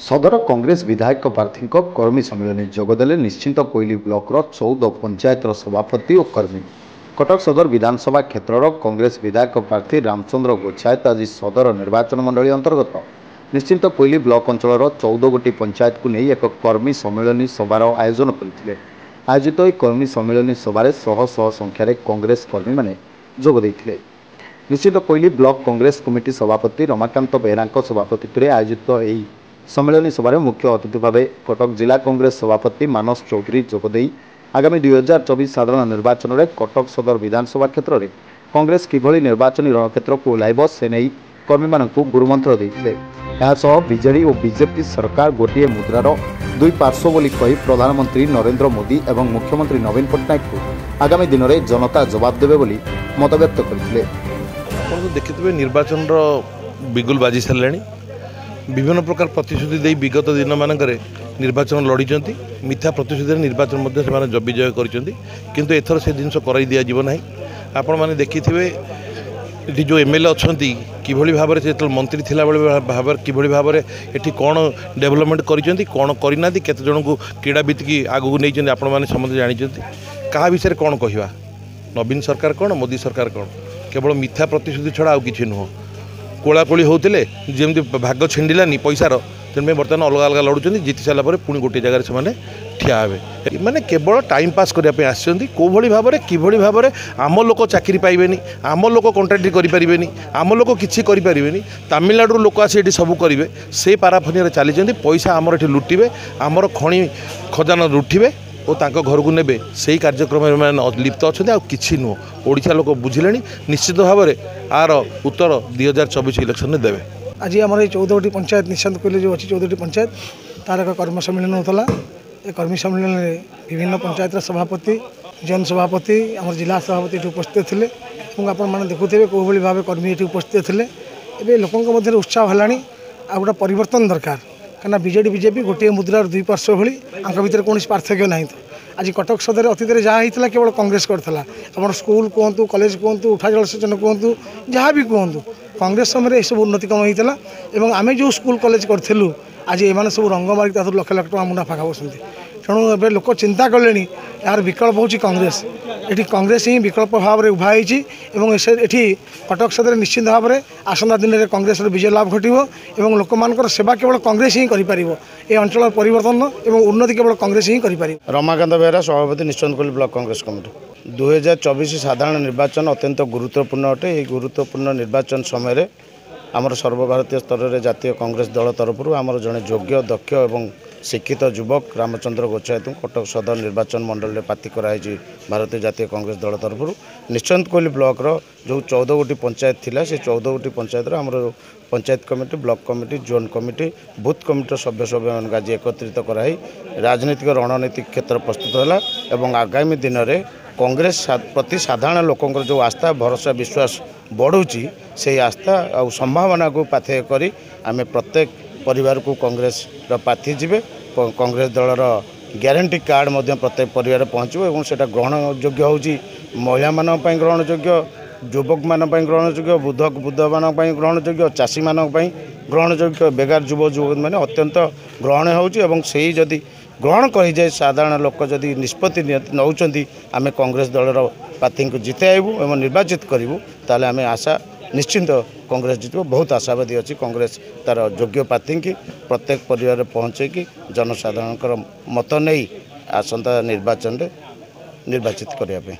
सदर कांग्रेस विधायक प्रार्थी कर्मी सम्मेलन जोगदेले निश्चिंत कोइली ब्लॉकर 14 पंचायतर सभापति और कर्मी। कटक सदर विधानसभा क्षेत्र कांग्रेस विधायक प्रार्थी रामचंद्र गोच्छायत आज सदर निर्वाचन मंडली अंतर्गत निश्चिंत कोइली ब्लॉक अंचल 14 गोटी पंचायत को नहीं एक कर्मी सम्मेलन सभार आयोजन करते। आयोजित यह कर्मी सम्मेलन सभार शह शह संख्यार कांग्रेस कर्मी मैंने जोग देते। निश्चिंत कोइली ब्लॉक कांग्रेस कमिटी सभापति रमाकांत बेहरा सभापति आयोजित यह सम्मेलन सभार मुख्य अतिथि भाव कटक जिला कांग्रेस सभापति मानस चौधरी जोगदे आगामी 2024 साधारण निर्वाचन में कटक सदर विधानसभा क्षेत्र में कांग्रेस किभली निर्वाचन रणक्षेत्र को ओह्लाइब से नहीं कर्मी मानक गुरुमंत्र देते। बीजेडी और बीजेपी सरकार गोटे मुद्रार दुई पार्श्व बोली कही प्रधानमंत्री नरेंद्र मोदी और मुख्यमंत्री नवीन पट्टनायक को आगामी दिन में जनता जवाब देवे बोली मत व्यक्त करते। देखिए निर्वाचन बिगुल बाजी सारे विभिन्न प्रकार प्रतिश्रुति दे विगत दिन मानक निर्वाचन लड़ी मिथ्या प्रतिश्रुति निर्वाचन विजय कर एथर से जिन कर दिज्व ना आपण मैंने देखिए ये जो एमएलए अच्छा किभली भाव से मंत्री थिला भाव किभली भाव ये कौन डेवलपमेंट कौन करना केत जन को क्रीड़ाविद की आगू नहीं आपण मैंने समझे जानते क्या विषय कौन कहवा नवीन सरकार कौन मोदी सरकार कौन केवल मिथ्या प्रतिश्रुति छड़ा आउ कि नुह कोलाकोली होते जमी भाग छेडिलानी पैसार तेनाली बर्तमान अलग अलग लड़ुं जीति सारापर पुणी गोटे जगह से ठिया हे मैंने केवल टाइम पास करने आसोली भाव में किभली भाव में आम लोक चाकरी पाइबेनी आम लोक कंट्राक्ट करें आम लोक किसी करें तमिलनाडु लोक आसी सब करेंगे से पाराफनिया चली पैसा आमर ये लुटे आमर खଣି खजाना लुटे और तांको घर को नेबे से कार्यक्रम में लिप्त अच्छा कि नुह ओडिशा लोक बुझिले निश्चित भाव में आर उत्तर 2024 इलेक्शन में देवे। आज आम 14 पंचायत निशांत कोइली जो अच्छी 14 पंचायत तार एक कर्म सम्मेलन होता। ये कर्मी सम्मेलन में विभिन्न पंचायत सभापति जन सभापति आम जिला सभापति ये उपस्थित थे और आपने देखुए कौ भाव कर्मी ये उपस्थित थे। लोकों उत्साह है आ गोटे परिवर्तन दरकार कहीं बीजेडी बीजेपी गोटे मुद्रार दुई पार्श्व भली आंक भितर कौन पार्थक्य ना। तो आज कटक सदर अतीत जहाँ होता केवल कांग्रेस करता आप स्कूल कहतु कॉलेज कहतु उठा जलसेचन कहतु जहाँ भी कहतु कांग्रेस समय सब उन्नति कम होता और आम जो स्कूल कॉलेज करूँ आज एम सब रंग मारिक लक्ष लक्ष टका मुनाफा खाऊँच। तेणु ए लोक चिंता कले यार विकल्प हूँ कांग्रेस ये कांग्रेस ही विकल्प भाव में उभा होती कटक सदर निश्चित भाव में आसंता दिन में कांग्रेस विजय लाभ घटो और लोक मान सेवा केवल कांग्रेस ही कर अंचल परिवर्तन और उन्नति केवल कांग्रेस ही कर। रमाकांत बेहरा सभापति निश्चिंत कोइली ब्लॉक कांग्रेस कमिटी 2024 साधारण निर्वाचन अत्यंत गुरुत्वपूर्ण अटे। ये गुरुत्वपूर्ण निर्वाचन समय आमर सर्वभारतीय स्तर में जातीय कांग्रेस दल तरफ आमर जड़े योग्य दक्ष और शिक्षित युवक रामचंद्र गोच्छायत कटक सदर निर्वाचन मंडल में प्रार्थी कराई भारतीय जातीय कांग्रेस दल तरफ निश्चिंत कोइली ब्लॉकर जो 14 गोटी पंचायत थिला से 14 गोटी पंचायत आमर panchayat committee block committee zone committee booth committee सभ्य मान आज एकत्रित कराई राजनीतिक रणनीतिक क्षेत्र प्रस्तुत है और आगामी दिन में कांग्रेस प्रति साधारण लोकंर जो आस्था भरोसा विश्वास बढ़ुची से आस्था और संभावना को पाथेय करी आम प्रत्येक परिवार को कांग्रेस प्रार्थी जीवे कांग्रेस दलर ग्यारंटी कार्ड प्रत्येक परिवार पहुँचो और से ग्रहण योग्य होची महिला मान ग्रहण योग्य युवक मान ग्रहण योग्य बुद्ध मान ग्रहण योग्य चाषी मान ग्रहण योग्य बेगार युव युवक मैंने अत्यंत ग्रहण होती जदि ग्रहण कर साधारण लोक जदि निष्पत्ति नौकरी आम कांग्रेस दलर प्रार्थी को जिताइबू और निर्वाचित करूँ ताले आम आशा निश्चिंत कांग्रेस जीत बहुत आशावादी अच्छी कांग्रेस तार योग्य प्रार्थी की प्रत्येक परिवार पहुँचे कि जनसाधारण मत नहीं आसंता निर्वाचन में निर्वाचित करने।